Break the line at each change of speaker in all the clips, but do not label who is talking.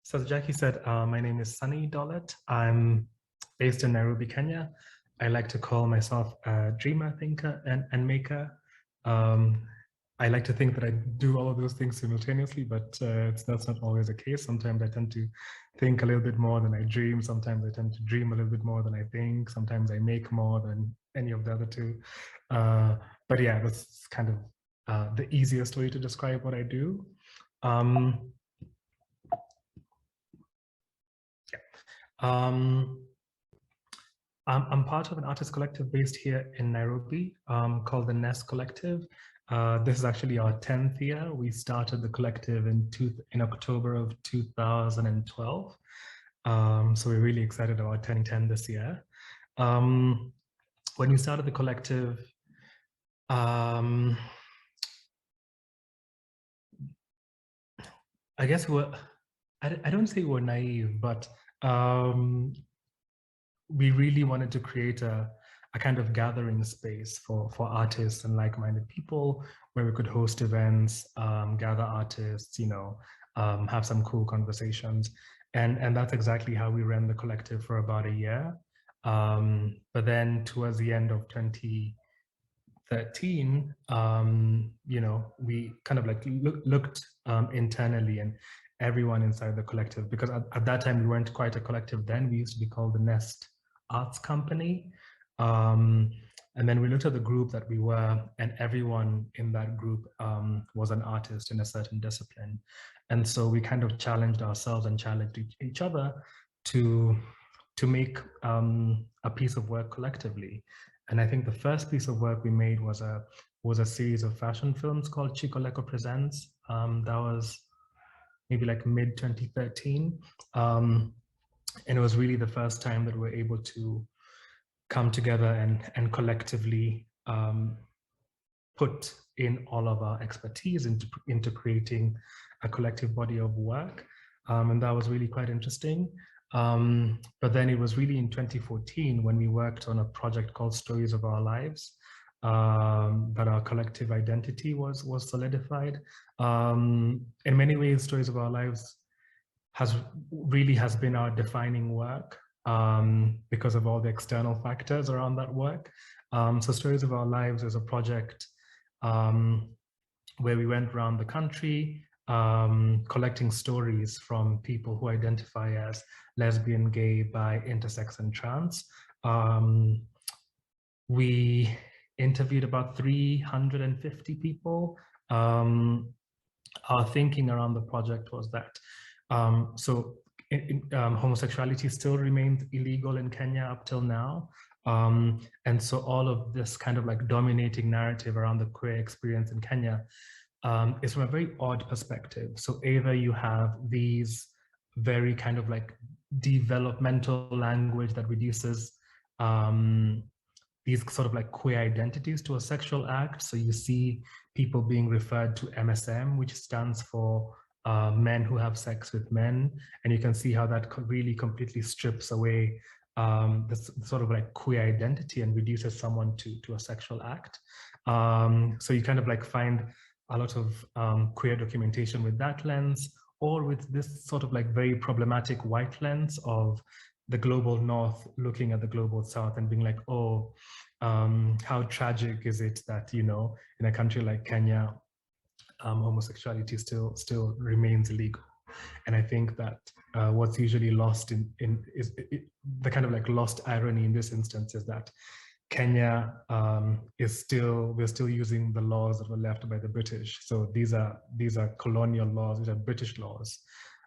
So as Jackie said, my name is Sunny Dolat. I'm based in Nairobi, Kenya. I like to call myself a dreamer, thinker, and maker. Um, I like to think that I do all of those things simultaneously, but that's not always the case. Sometimes I tend to think a little bit more than I dream. Sometimes I tend to dream a little bit more than I think. Sometimes I make more than any of the other two. But yeah, that's kind of the easiest way to describe what I do. I'm part of an artist collective based here in Nairobi called the Nest Collective. This is actually our 10th year. We started the collective in October of 2012. So we're really excited about turning 10 this year. When we started the collective, I guess I don't say we're naive, but we really wanted to create a kind of gathering space for artists and like-minded people where we could host events, gather artists, have some cool conversations. And that's exactly how we ran the collective for about a year. But then towards the end of 2013, we kind of like looked internally and everyone inside the collective, because at that time we weren't quite a collective then. We used to be called the Nest Arts Company. And then we looked at the group that we were, and everyone in that group was an artist in a certain discipline. And so we kind of challenged ourselves and challenged each other to make a piece of work collectively. And I think the first piece of work we made was a series of fashion films called Chicoleko Presents. That was maybe like mid 2013. And it was really the first time that we're able to come together and collectively put in all of our expertise into creating a collective body of work. And that was really quite interesting. But then it was really in 2014 when we worked on a project called Stories of Our Lives, that our collective identity was solidified. In many ways, Stories of Our Lives has been our defining work because of all the external factors around that work. So Stories of Our Lives is a project where we went around the country collecting stories from people who identify as lesbian, gay, bi, intersex, and trans. We interviewed about 350 people. Our thinking around the project was that homosexuality still remains illegal in Kenya up till now. And so all of this kind of like dominating narrative around the queer experience in Kenya is from a very odd perspective. So either you have these very kind of like developmental language that reduces these sort of like queer identities to a sexual act. So you see people being referred to MSM, which stands for men who have sex with men. And you can see how that really completely strips away this sort of like queer identity and reduces someone to a sexual act. So you kind of like find a lot of queer documentation with that lens, or with this sort of like very problematic white lens of the global north looking at the global south and being like, oh, how tragic is it that, in a country like Kenya, homosexuality still remains illegal. And I think that what's usually lost is the kind of like lost irony in this instance is that Kenya we're still using the laws that were left by the British. So these are colonial laws, these are British laws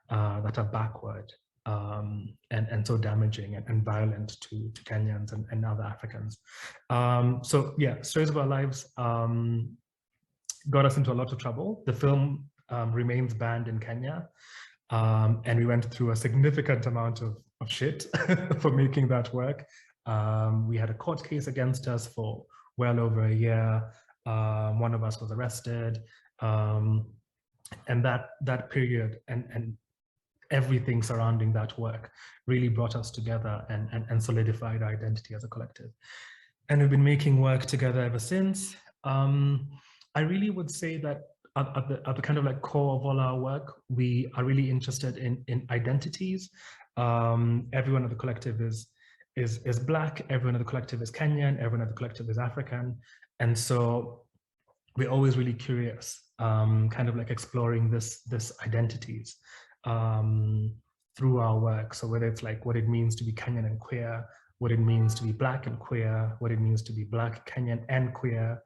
that are backward and so damaging and violent to Kenyans and other Africans. So yeah, Stories of Our Lives got us into a lot of trouble. The film remains banned in Kenya. And we went through a significant amount of shit for making that work. We had a court case against us for well over a year. One of us was arrested. And that period and everything surrounding that work really brought us together and solidified our identity as a collective. And we've been making work together ever since. I really would say that at the kind of like core of all our work, we are really interested in identities. Everyone at the collective is Black, everyone at the collective is Kenyan, everyone at the collective is African. And so we're always really curious, kind of like exploring this identities through our work. So whether it's like what it means to be Kenyan and queer, what it means to be Black and queer, what it means to be Black, Kenyan, and queer.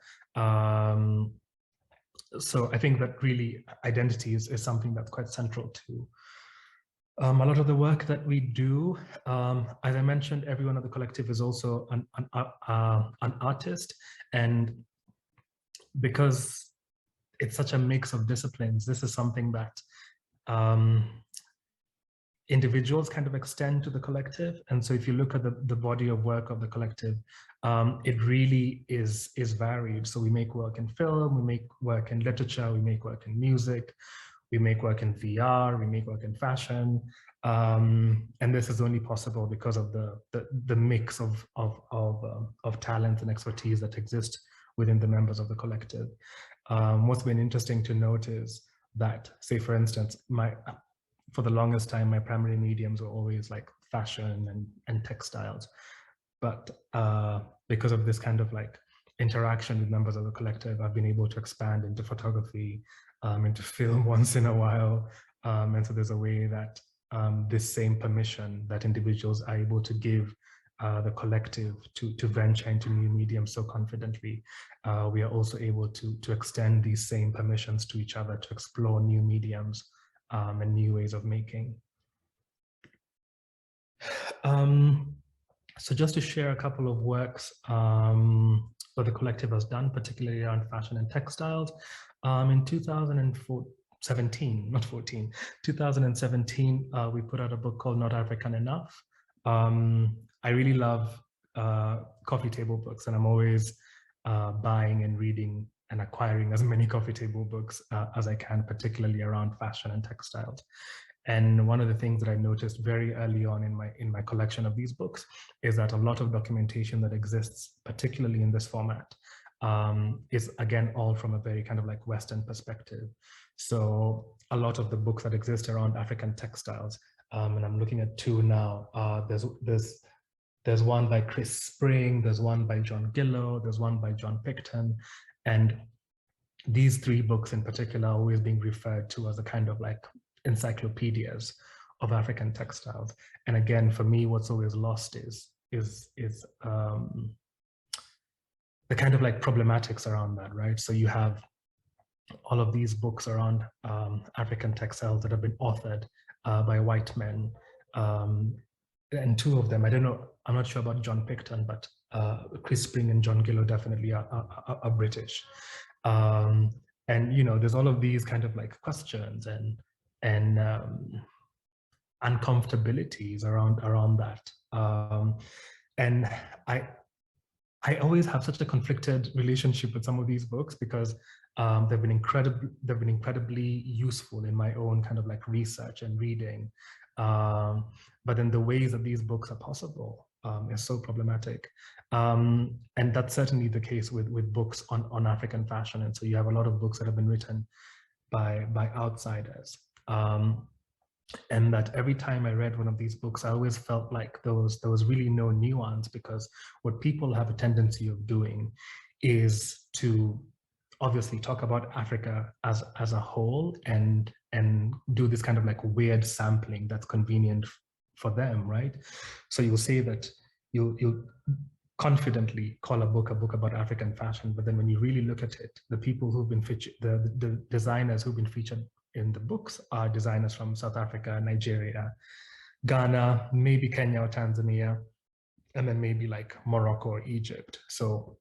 So I think that really identity is something that's quite central to a lot of the work that we do. As I mentioned, everyone at the collective is also an artist, and because it's such a mix of disciplines, this is something that individuals kind of extend to the collective. And so if you look at the body of work of the collective, it really is varied. So we make work in film, we make work in literature, we make work in music, we make work in VR, we make work in fashion. And this is only possible because of the mix of talent and expertise that exist within the members of the collective. What's been interesting to note is that, say for instance, for the longest time, my primary mediums were always like fashion and textiles. But because of this kind of like interaction with members of the collective, I've been able to expand into photography, into film once in a while. And so there's a way that this same permission that individuals are able to give the collective to venture into new mediums so confidently, we are also able to extend these same permissions to each other to explore new mediums and new ways of making. So just to share a couple of works what the collective has done, particularly around fashion and textiles. In 2017, not 14, 2017, we put out a book called Not African Enough. I really love coffee table books, and I'm always buying and reading and acquiring as many coffee table books as I can, particularly around fashion and textiles. And one of the things that I noticed very early on in my collection of these books is that a lot of documentation that exists, particularly in this format, is again all from a very kind of like Western perspective. So a lot of the books that exist around African textiles, and I'm looking at two now. There's one by Chris Spring, there's one by John Gillow, there's one by John Picton, and these three books in particular are always being referred to as a kind of like encyclopedias of African textiles. And again, for me, what's always lost is the kind of like problematics around that, right? So you have all of these books around African textiles that have been authored by white men. And two of them, I don't know, I'm not sure about John Picton, but Chris Spring and John Gillow definitely are British. And, you know, there's all of these kind of like questions and uncomfortabilities around that. And I always have such a conflicted relationship with some of these books because they've been incredibly useful in my own kind of like research and reading. But then the ways that these books are possible is so problematic. And that's certainly the case with books on African fashion. And so you have a lot of books that have been written by outsiders. And that every time I read one of these books, I always felt like there was really no nuance, because what people have a tendency of doing is to obviously talk about Africa as a whole and do this kind of like weird sampling that's convenient for them, right? So you'll say that you'll confidently call a book about African fashion, but then when you really look at it, the people who've been featured, the designers who've been featured in the books are designers from South Africa, Nigeria, Ghana, maybe Kenya or Tanzania, and then maybe like Morocco or Egypt. So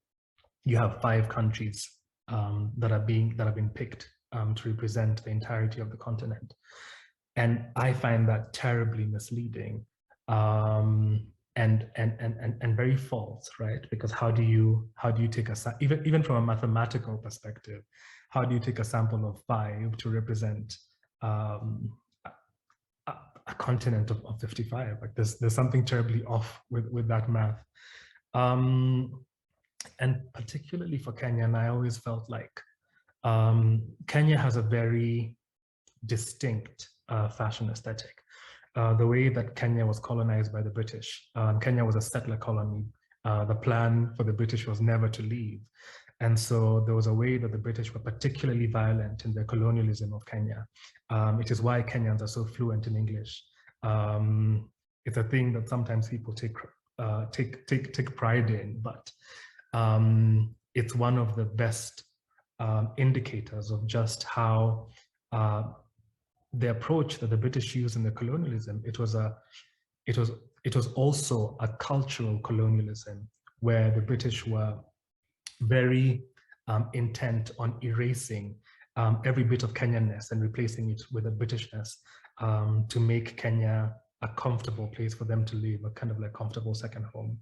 you have 5 countries that have been picked to represent the entirety of the continent. And I find that terribly misleading and very false, right? Because how do you take even from a mathematical perspective, how do you take a sample of 5 to represent a continent of 55? Like there's something terribly off with that math. And particularly for Kenyan, I always felt like Kenya has a very distinct fashion aesthetic. The way that Kenya was colonized by the British, Kenya was a settler colony. The plan for the British was never to leave. And so there was a way that the British were particularly violent in their colonialism of Kenya. It is why Kenyans are so fluent in English. It's a thing that sometimes people take pride in, but it's one of the best indicators of just how the approach that the British used in the colonialism, it was also a cultural colonialism where the British were very intent on erasing every bit of Kenyanness and replacing it with a Britishness to make Kenya a comfortable place for them to live, a kind of like comfortable second home.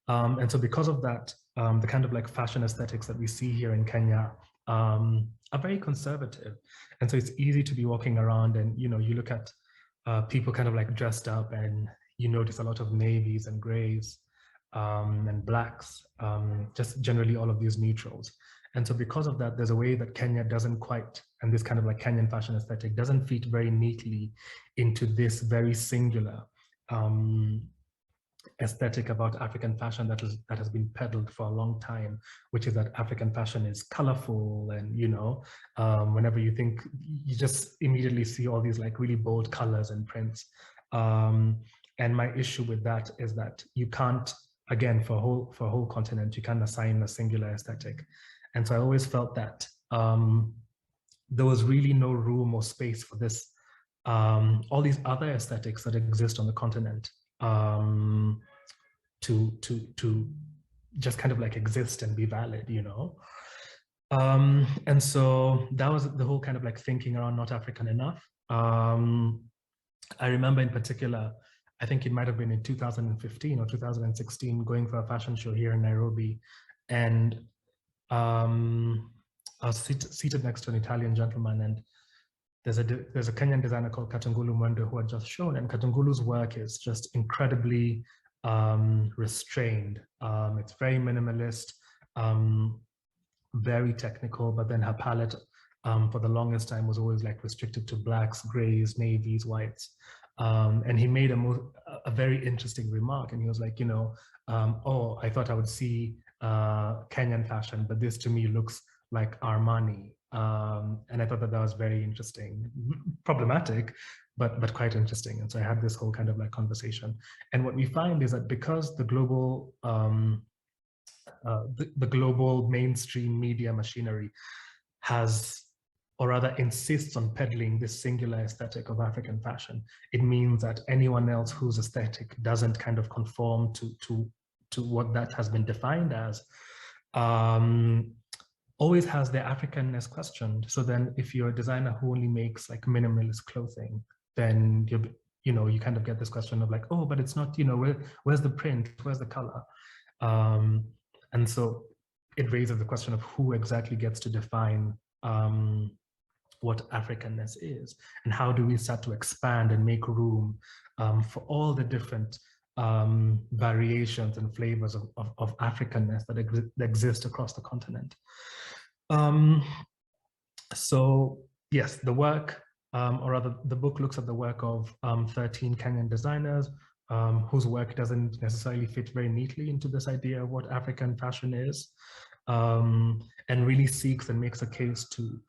And so because of that, the kind of like fashion aesthetics that we see here in Kenya are very conservative. And so it's easy to be walking around and, you know, you look at people kind of like dressed up and you notice a lot of navies and grays and blacks, just generally all of these neutrals. And so because of that, there's a way that Kenya doesn't quite, and this kind of like Kenyan fashion aesthetic doesn't fit very neatly into this very singular aesthetic about African fashion that has been peddled for a long time, which is that African fashion is colorful and, you know, whenever you think, you just immediately see all these like really bold colors and prints. And my issue with that is that you can't, again, for a whole continent, you can't assign a singular aesthetic. And so I always felt that there was really no room or space for this, all these other aesthetics that exist on the continent to just kind of like exist and be valid, you know? And so that was the whole kind of like thinking around Not African Enough. I remember in particular, I think it might have been in 2015 or 2016, going for a fashion show here in Nairobi. And I was seated next to an Italian gentleman, and there's a Kenyan designer called Katungulu Mwendo who had just shown, and Katungulu's work is just incredibly restrained. It's very minimalist, very technical, but then her palette for the longest time was always like restricted to blacks, grays, navies, whites. And he made a very interesting remark, and he was like, you know, oh, I thought I would see Kenyan fashion, but this to me looks like Armani. And I thought that was very interesting, problematic, but quite interesting. And so I had this whole kind of like conversation. And what we find is that because the global the global mainstream media machinery has, or rather insists on peddling this singular aesthetic of African fashion, it means that anyone else whose aesthetic doesn't kind of conform to what that has been defined as, always has their Africanness questioned. So then if you're a designer who only makes like minimalist clothing, then you know, you kind of get this question of like, oh, but it's not, you know, where's the print, where's the color? And so it raises the question of who exactly gets to define what Africanness is, and how do we start to expand and make room for all the different variations and flavors of Africanness that exist across the continent. So yes, the work, or rather the book looks at the work of 13 Kenyan designers whose work doesn't necessarily fit very neatly into this idea of what African fashion is, and really seeks and makes a case to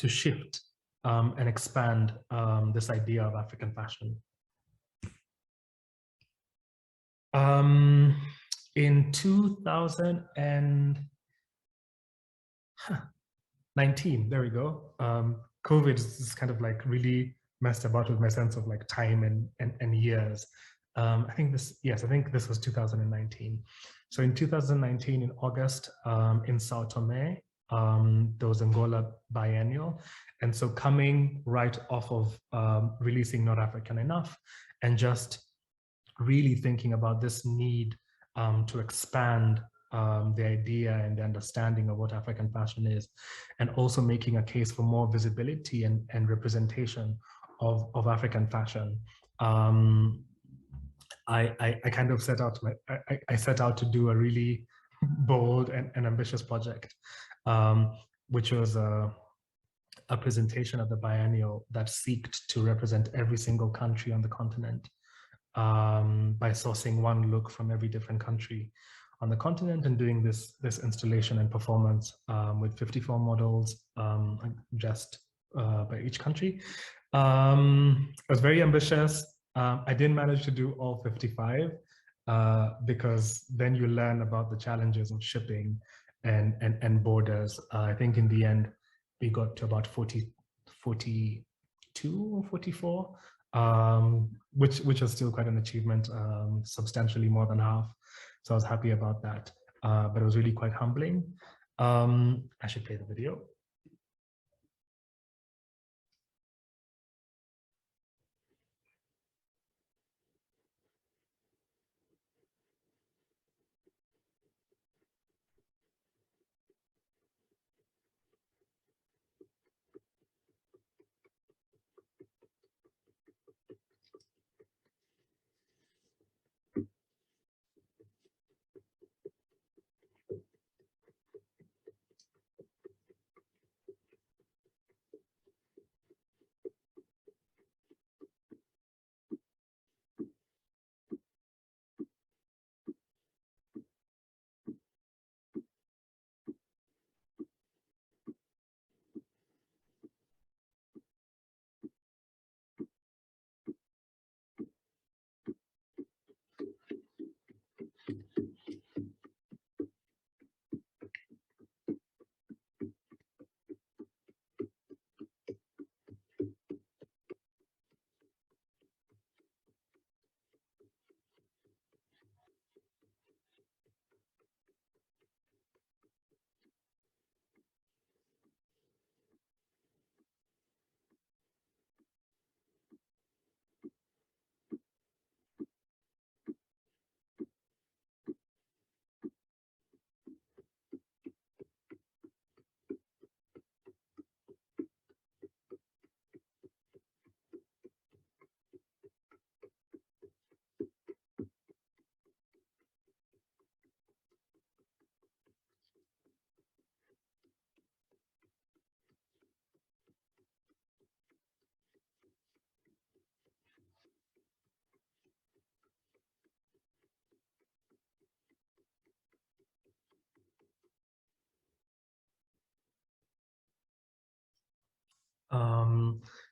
shift and expand this idea of African fashion. In 2019, there we go. COVID is kind of like really messed about with my sense of like time and years. I think this was 2019. So in 2019, in August, in Sao Tome, there was Angola Biennial. And so coming right off of releasing Not African Enough, and just really thinking about this need to expand the idea and the understanding of what African fashion is, and also making a case for more visibility and representation of African fashion. I kind of set out I set out to do a really bold and ambitious project. which was a presentation of the biennial that sought to represent every single country on the continent by sourcing one look from every different country on the continent and doing this installation and performance with 54 models just by each country. It was very ambitious. I didn't manage to do all 55 because then you learn about the challenges of shipping and borders. I think in the end, we got to about 42 or 44, which was still quite an achievement, substantially more than half. So I was happy about that, but it was really quite humbling. I should play the video.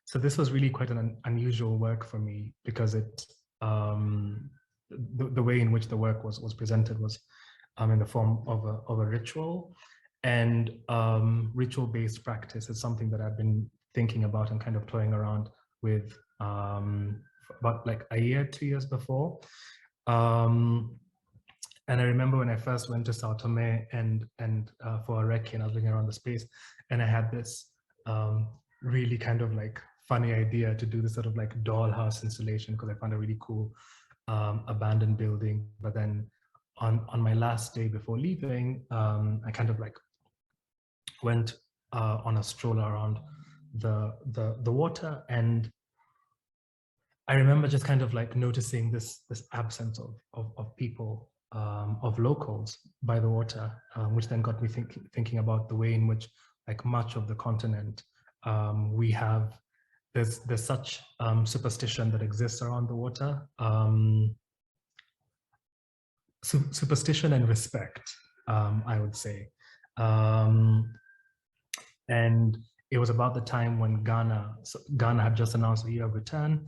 So this was really quite an unusual work for me because the way in which the work was presented was in the form of a ritual, and ritual-based practice is something that I've been thinking about and kind of toying around with about like a year, 2 years before. And I remember when I first went to Sao Tome and for a recce, and I was looking around the space, and I had this really kind of like funny idea to do this sort of like dollhouse installation because I found a really cool abandoned building. But then on my last day before leaving, I kind of like went on a stroll around the water, and I remember just kind of like noticing this absence of people, of locals by the water, which then got me thinking about the way in which like much of the continent we have there's such superstition that exists around the water, superstition and respect, I would say. And it was about the time when Ghana had just announced a year of return,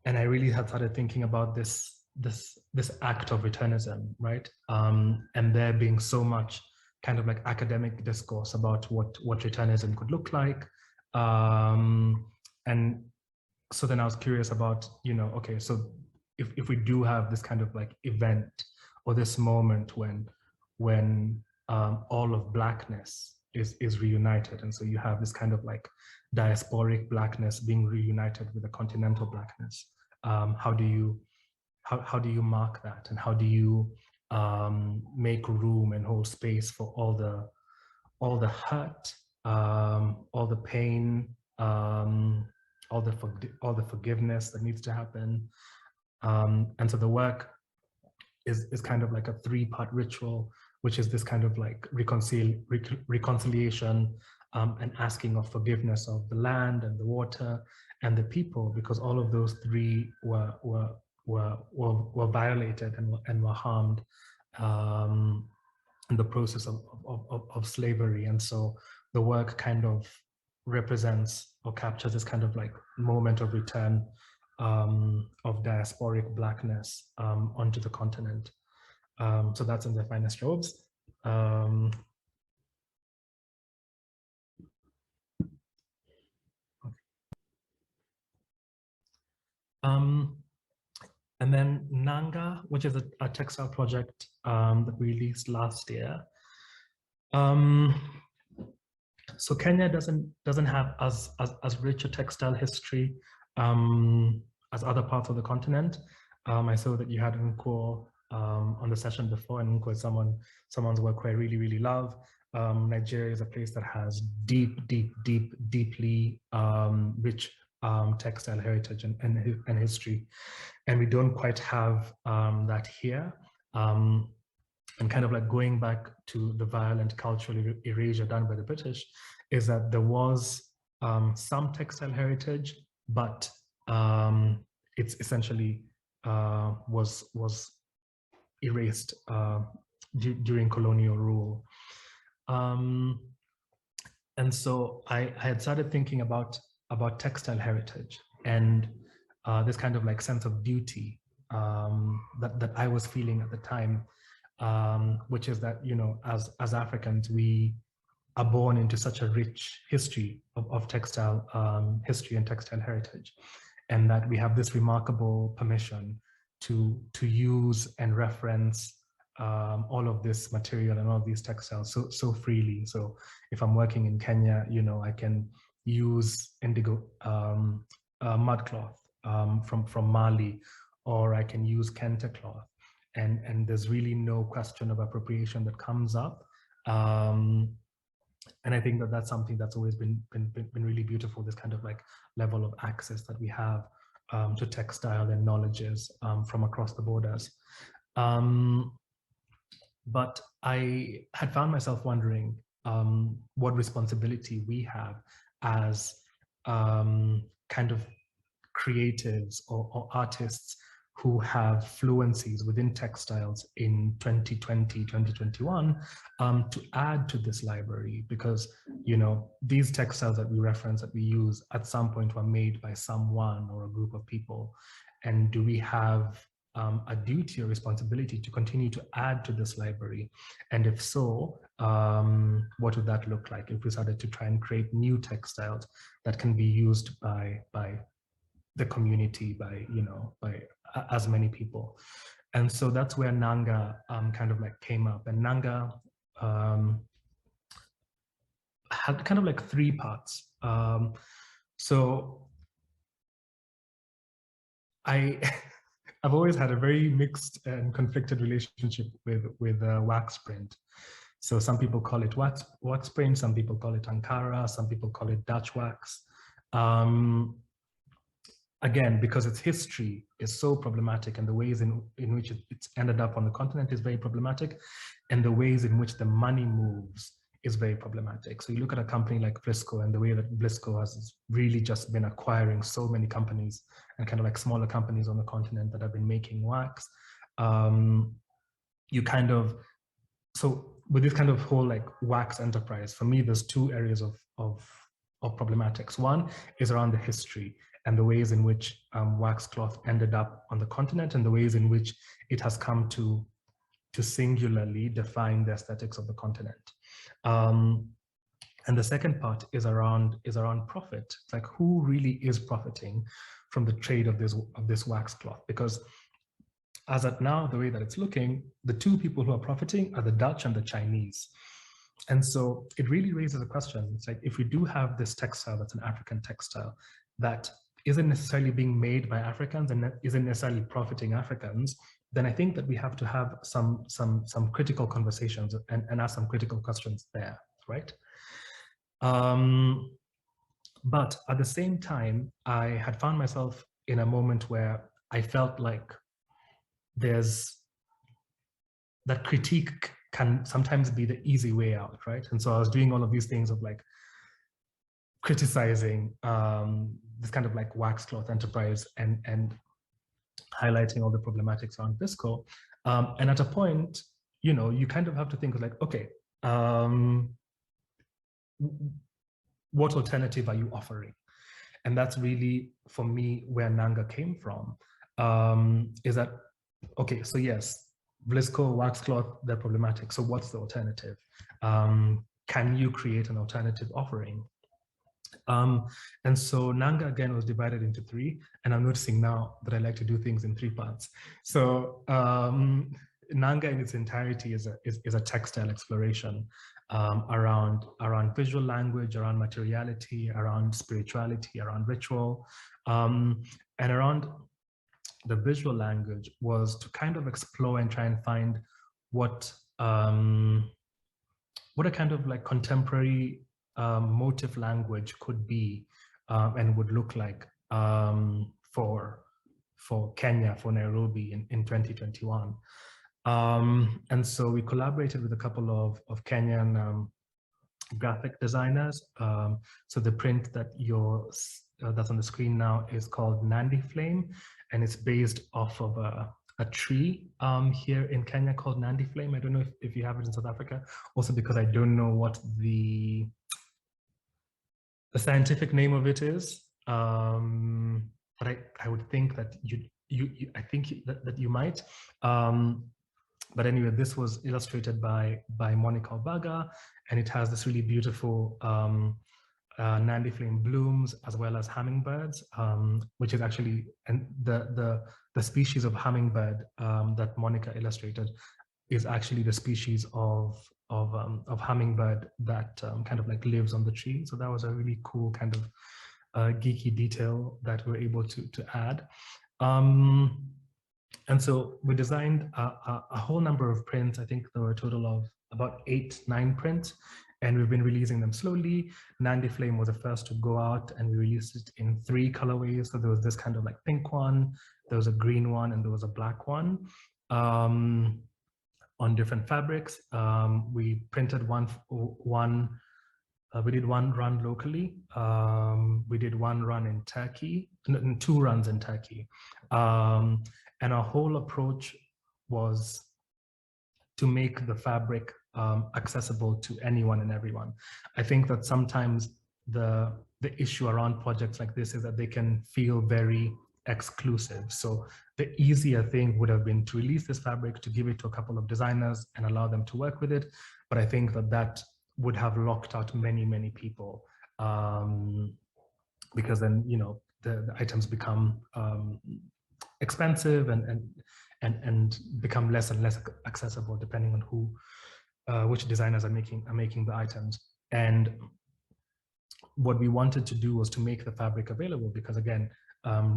and I really had started thinking about this act of returnism, right? And there being so much kind of like academic discourse about what returnism could look like. And so then I was curious about, okay, so if we do have this kind of like event or this moment when all of Blackness is reunited, and so you have this kind of like diasporic Blackness being reunited with a continental Blackness, how do you mark that, and how do you make room and hold space for all the hurt, all the pain, all the forgiveness that needs to happen, and so the work is kind of like a 3-part ritual which is this kind of like reconciliation and asking of forgiveness of the land and the water and the people, because all of those three were violated and were harmed in the process of slavery. And so the work kind of represents or captures this kind of like moment of return of diasporic Blackness onto the continent. So that's in Their Finest Robes. And then Nanga, which is a textile project that we released last year. So Kenya doesn't have as rich a textile history as other parts of the continent. I saw that you had Nko on the session before, and Nko is someone's work who I really love. Nigeria is a place that has deeply rich textile heritage and history, and we don't quite have that here. And kind of like going back to the violent cultural erasure done by the British, is that there was some textile heritage, but it's essentially was erased during colonial rule. And so I had started thinking about textile heritage and this kind of like sense of duty that I was feeling at the time, which is that, you know, as Africans, we are born into such a rich history of textile history and textile heritage, and that we have this remarkable permission to use and reference all of this material and all of these textiles so freely. So if I'm working in Kenya, you know, I can use indigo mud cloth from Mali, or I can use kente cloth, and there's really no question of appropriation that comes up. And I think that that's something that's always been really beautiful, this kind of like level of access that we have to textile and knowledges from across the borders. But I had found myself wondering what responsibility we have as kind of creatives or artists who have fluencies within textiles in 2020, 2021, to add to this library, because, you know, these textiles that we reference, that we use, at some point were made by someone or a group of people. And do we have a duty or responsibility to continue to add to this library? And if so, what would that look like if we started to try and create new textiles that can be used by the community, by as many people? And so that's where Nanga kind of like came up. And Nanga had kind of like three parts. So I've always had a very mixed and conflicted relationship with wax print. So some people call it wax print, some people call it Ankara, some people call it Dutch wax. Again, because its history is so problematic, and the ways in which it's ended up on the continent is very problematic, and the ways in which the money moves is very problematic. So you look at a company like Blisco, and the way that Blisco has really just been acquiring so many companies and kind of like smaller companies on the continent that have been making wax. You kind of, so with this kind of whole like wax enterprise, for me, there's two areas of problematics. One is around the history and the ways in which wax cloth ended up on the continent, and the ways in which it has come to singularly define the aesthetics of the continent. And the second part is around profit. It's like, who really is profiting from the trade of this wax cloth? Because as at now, the way that it's looking, the two people who are profiting are the Dutch and the Chinese. And so it really raises a question. It's like, if we do have this textile that's an African textile that isn't necessarily being made by Africans and isn't necessarily profiting Africans, then I think that we have to have some critical conversations and ask some critical questions there, right? But at the same time, I had found myself in a moment where I felt like there's that critique can sometimes be the easy way out, right? And so I was doing all of these things of like criticizing this kind of like waxcloth enterprise and highlighting all the problematics around visco. And at a point, you know, you kind of have to think of like, okay, what alternative are you offering? And that's really, for me, where Nanga came from, is that, okay, so yes, visco, waxcloth, they're problematic. So what's the alternative? Can you create an alternative offering? And so Nanga, again, was divided into three. And I'm noticing now that I like to do things in three parts. So Nanga in its entirety is a textile exploration around visual language, around materiality, around spirituality, around ritual. And around the visual language was to kind of explore and try and find what a kind of like contemporary motif language could be and would look like for Kenya, for Nairobi in 2021. And so we collaborated with a couple of Kenyan graphic designers. So the print that that's on the screen now is called Nandi Flame, and it's based off of a tree here in Kenya called Nandi Flame. I don't know if you have it in South Africa, also because I don't know what the scientific name of it is, but I would think that that you might. But anyway, this was illustrated by Monica Obaga, and it has this really beautiful Nandi Flame blooms as well as hummingbirds, which is actually, and the species of hummingbird that Monica illustrated is actually the species of hummingbird that kind of like lives on the tree. So that was a really cool kind of geeky detail that we're able to add. And so we designed a whole number of prints. I think there were a total of about 8-9 prints, and we've been releasing them slowly. Nandi Flame was the first to go out, and we released it in 3 colorways. So there was this kind of like pink one, there was a green one, and there was a black one. On different fabrics. We printed we did one run locally. We did one run in Turkey, 2 runs in Turkey. And our whole approach was to make the fabric accessible to anyone and everyone. I think that sometimes the issue around projects like this is that they can feel very exclusive. So the easier thing would have been to release this fabric, to give it to a couple of designers and allow them to work with it. But I think that would have locked out many people, because then, you know, the items become expensive and become less and less accessible depending on who, which designers are making the items. And what we wanted to do was to make the fabric available, because again,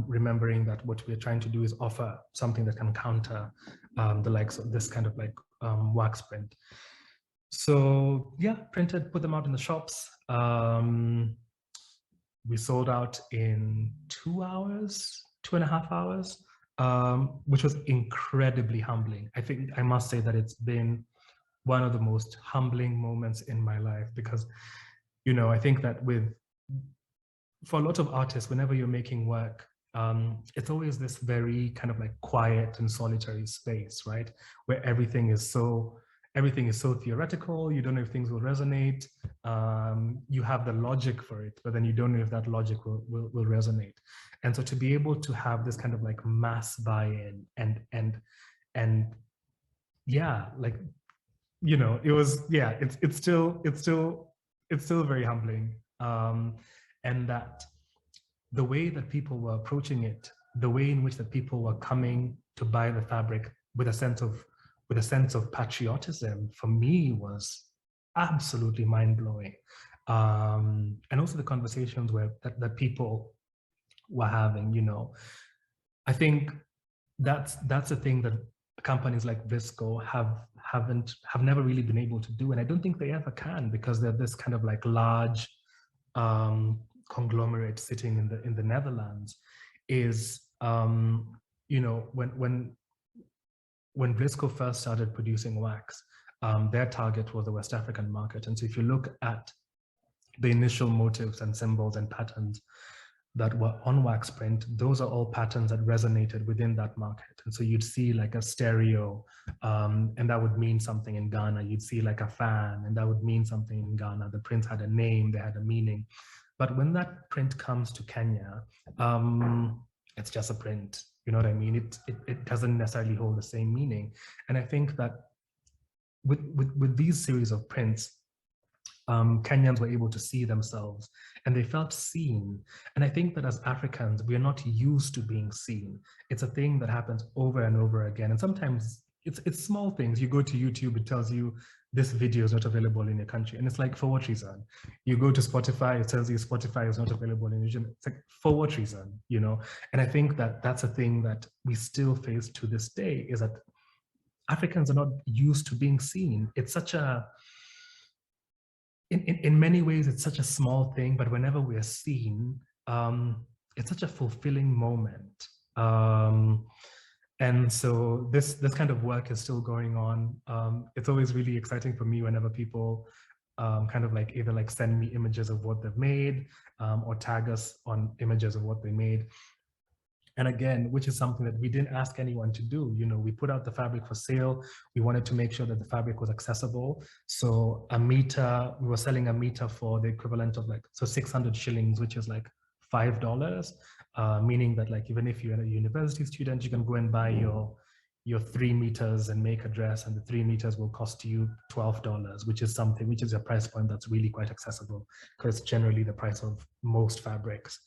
remembering that what we're trying to do is offer something that can counter the likes of this kind of like wax print. So yeah, printed, put them out in the shops. We sold out in 2 hours, 2.5 hours, which was incredibly humbling. I think I must say that it's been one of the most humbling moments in my life, because, you know, I think that for a lot of artists, whenever you're making work, it's always this very kind of like quiet and solitary space, right? Where everything is so theoretical. You don't know if things will resonate. You have the logic for it, but then you don't know if that logic will resonate. And so to be able to have this kind of like mass buy-in and yeah, like, you know, it was, yeah, it's still very humbling. And that the way that people were approaching it, the way in which that people were coming to buy the fabric with a sense of patriotism, for me, was absolutely mind-blowing. And also the conversations that people were having, you know, I think that's the thing that companies like Visco have never really been able to do, and I don't think they ever can, because they're this kind of like large conglomerate sitting in the Netherlands. Is you know, when Visco first started producing wax, their target was the West African market. And so if you look at the initial motifs and symbols and patterns that were on wax print, those are all patterns that resonated within that market. And so you'd see like a stereo, and that would mean something in Ghana. You'd see like a fan, and that would mean something in Ghana. The prints had a name, they had a meaning. But when that print comes to Kenya, it's just a print. You know what I mean? It doesn't necessarily hold the same meaning. And I think that with these series of prints, Kenyans were able to see themselves and they felt seen. And I think that as Africans, we are not used to being seen. It's a thing that happens over and over again. And sometimes it's small things. You go to YouTube, it tells you this video is not available in your country. And it's like, for what reason? You go to Spotify, it tells you Spotify is not available in your region. It's like, for what reason? You know? And I think that that's a thing that we still face to this day, is that Africans are not used to being seen. It's such a, in many ways, it's such a small thing, but whenever we are seen, it's such a fulfilling moment. And so this kind of work is still going on. It's always really exciting for me whenever people kind of like either like send me images of what they've made, or tag us on images of what they made. And again, which is something that we didn't ask anyone to do. You know, we put out the fabric for sale. We wanted to make sure that the fabric was accessible. So a meter, we were selling a meter for the equivalent of like, so 600 shillings, which is like $5, meaning that like, even if you're a university student, you can go and buy your 3 meters and make a dress, and the 3 meters will cost you $12, which is a price point that's really quite accessible, because it's generally the price of most fabrics.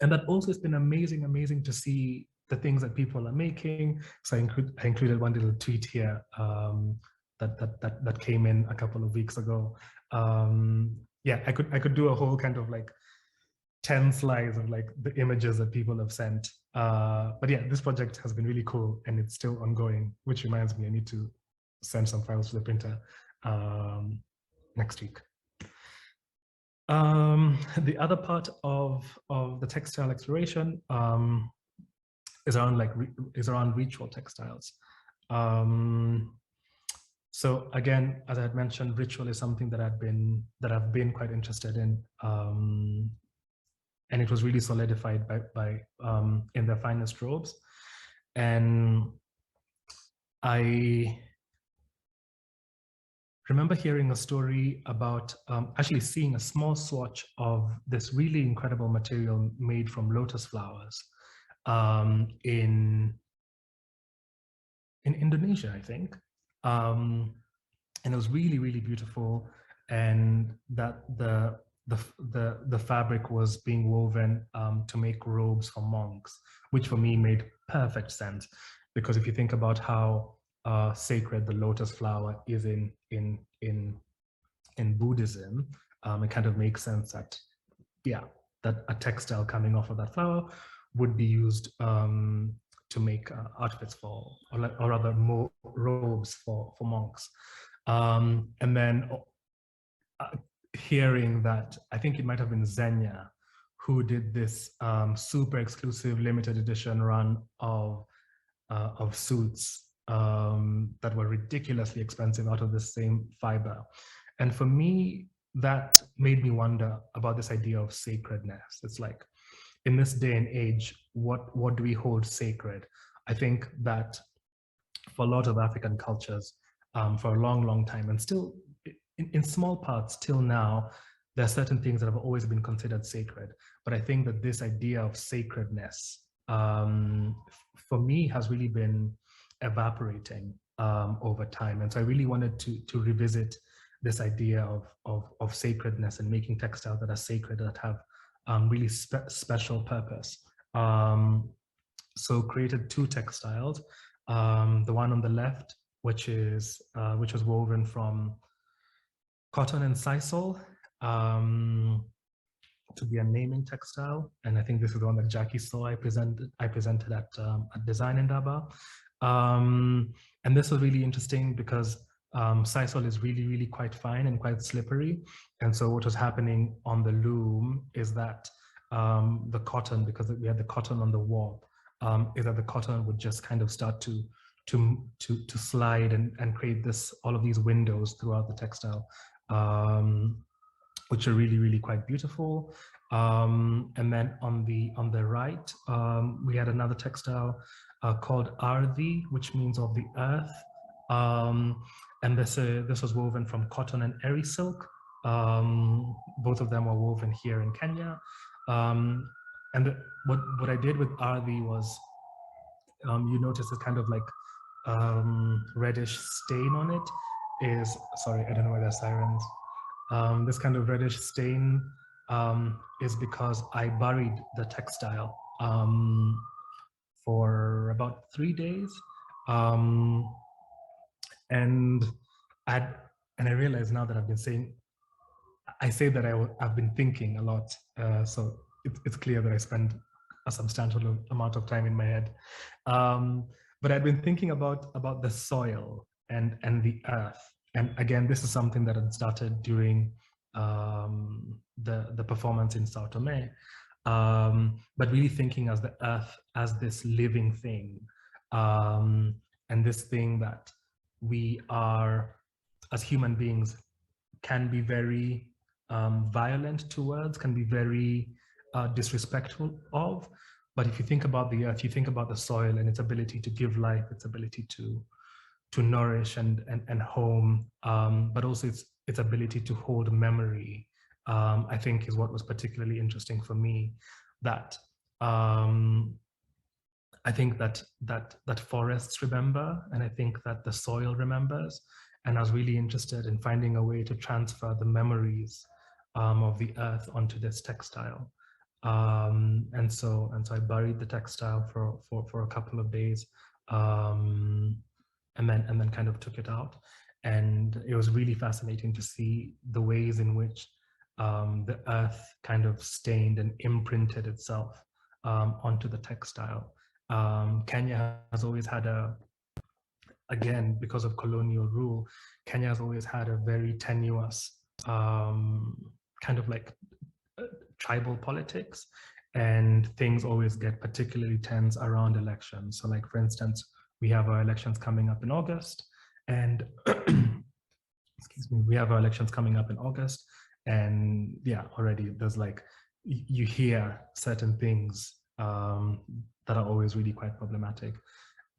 And that also has been amazing to see the things that people are making. So I included one little tweet here that came in a couple of weeks ago. Yeah, I could do a whole kind of like 10 slides of like the images that people have sent. But yeah, this project has been really cool and it's still ongoing, which reminds me I need to send some files to the printer next week. The other part of the textile exploration is around ritual textiles. So again, as I had mentioned, ritual is something that I've been quite interested in, and it was really solidified by in their finest robes. And I remember hearing a story about actually seeing a small swatch of this really incredible material made from lotus flowers in Indonesia, I think. And it was really beautiful, and that the fabric was being woven to make robes for monks, which for me made perfect sense, because if you think about how sacred the lotus flower is in Buddhism, it kind of makes sense that, yeah, that a textile coming off of that flower would be used to make outfits for, or rather more robes for monks. And then hearing that, I think it might have been Xenia who did this super exclusive limited edition run of suits that were ridiculously expensive out of the same fiber. And for me, that made me wonder about this idea of sacredness. It's like, in this day and age, what do we hold sacred? I think that for a lot of African cultures, for a long time, and still in small parts till now, there are certain things that have always been considered sacred. But I think that this idea of sacredness, for me, has really been evaporating over time. And so I really wanted to revisit this idea of sacredness and making textiles that are sacred, that have really special purpose. So created 2 textiles. The one on the left, which was woven from cotton and sisal, to be a naming textile. And I think this is the one that Jackie saw. I presented at Design Indaba. And this was really interesting because sisal is really quite fine and quite slippery. And so what was happening on the loom is that the cotton, because we had the cotton on the warp, is that the cotton would just kind of start to to slide and create all of these windows throughout the textile, which are really quite beautiful. And then on the right, we had another textile called Ardhi, which means of the earth. And this was woven from cotton and eri silk. Both of them were woven here in Kenya. And what I did with Ardhi was, you notice a kind of like reddish stain on it. Sorry, I don't know why there's sirens. This kind of reddish stain is because I buried the textile for about 3 days. And I realize now that I've been saying, I say that I've been thinking a lot. So it's clear that I spend a substantial amount of time in my head. But I've been thinking about the soil and the earth. And again, this is something that had started during the performance in Sao Tome. But really thinking as the earth as this living thing, and this thing that we are, as human beings, can be very violent towards, can be very disrespectful of. But if you think about the earth, you think about the soil and its ability to give life, its ability to nourish and home, but also its ability to hold memory, I think is what was particularly interesting for me. That I think that forests remember, and I think that the soil remembers. And I was really interested in finding a way to transfer the memories of the earth onto this textile. And so I buried the textile for a couple of days, and then kind of took it out. And it was really fascinating to see the ways in which the earth kind of stained and imprinted itself onto the textile. Kenya has always had again, because of colonial rule, Kenya has always had a very tenuous kind of like tribal politics, and things always get particularly tense around elections. So like, for instance, we have our elections coming up in August, and excuse me, we have our elections coming up in August, and yeah, already there's like, you hear certain things that are always really quite problematic.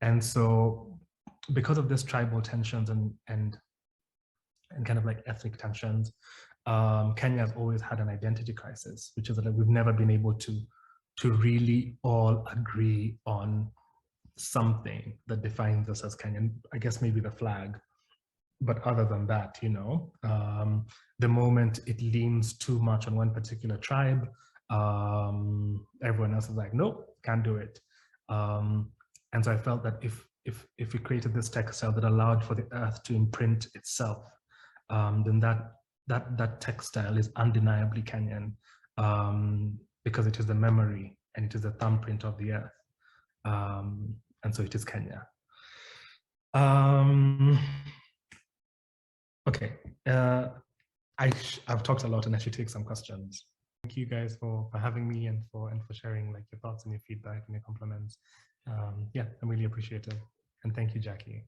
And so because of this tribal tensions and kind of like ethnic tensions, Kenya has always had an identity crisis, which is that we've never been able to really all agree on something that defines us as Kenyan. I guess maybe the flag, but other than that, you know, the moment it leans too much on one particular tribe, everyone else is like, nope, can't do it. And so I felt that if we created this textile that allowed for the earth to imprint itself, then that textile is undeniably Kenyan, because it is the memory and it is the thumbprint of the earth. And so it is Kenya. Okay, I've talked a lot and I should take some questions. Thank you guys for having me and for sharing like your thoughts and your feedback and your compliments. Yeah, I'm really appreciative. And thank you, Jackie.